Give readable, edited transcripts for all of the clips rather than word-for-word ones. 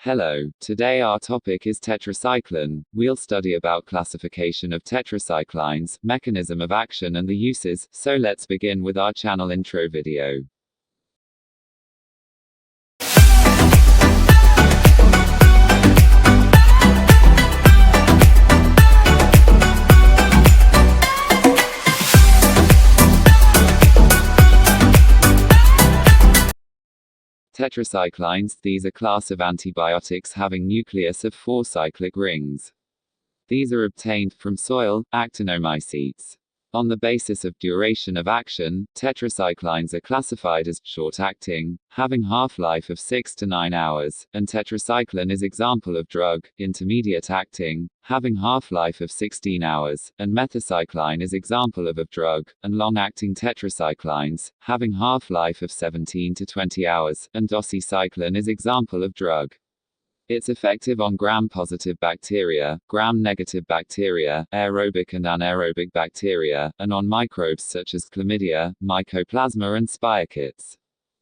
Hello, today our topic is tetracycline. We'll study about classification of tetracyclines, mechanism of action and the uses, so let's begin with our channel intro video. Tetracyclines, these are class of antibiotics having nucleus of 4 cyclic rings. These are obtained from soil, actinomycetes. On the basis of duration of action, tetracyclines are classified as short-acting, having half-life of 6 to 9 hours, and tetracycline is example of drug, intermediate-acting, having half-life of 16 hours, and methacycline is example of drug, and long-acting tetracyclines, having half-life of 17 to 20 hours, and doxycycline is example of drug. It's effective on gram-positive bacteria, gram-negative bacteria, aerobic and anaerobic bacteria, and on microbes such as chlamydia, mycoplasma and spirochetes.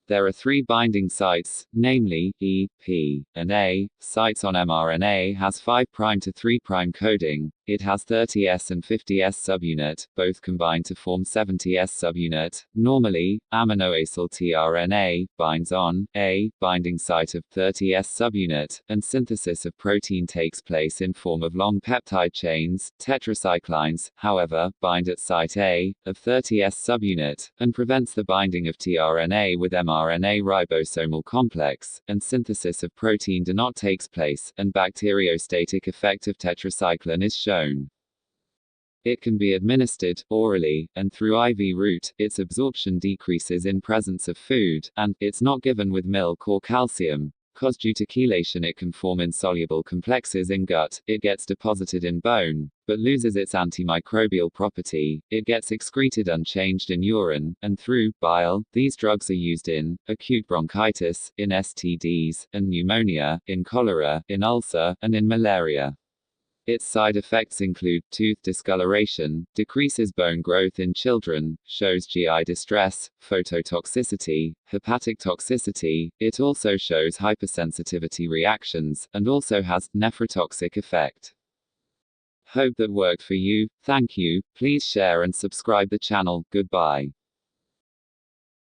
There are 3 binding sites, namely, E, P, and A. Sites on mRNA has 5' to 3' coding. It has 30S and 50S subunit, both combine to form 70S subunit. Normally, aminoacyl tRNA binds on A binding site of 30S subunit, and synthesis of protein takes place in form of long peptide chains. Tetracyclines, however, bind at site A of 30S subunit, and prevents the binding of tRNA with mRNA ribosomal complex, and synthesis of protein do not takes place, and bacteriostatic effect of tetracycline is shown. It can be administered orally and through IV route. Its absorption decreases in presence of food, and it's not given with milk or calcium, cause due to chelation it can form insoluble complexes in gut. It gets deposited in bone, but loses its antimicrobial property. It gets excreted unchanged in urine and through bile. These drugs are used in acute bronchitis, in STDs, and pneumonia, in cholera, in ulcer, and in malaria. Its side effects include tooth discoloration, decreases bone growth in children, shows GI distress, phototoxicity, hepatic toxicity. It also shows hypersensitivity reactions, and also has nephrotoxic effect. Hope that worked for you. Thank you. Please share and subscribe the channel. Goodbye.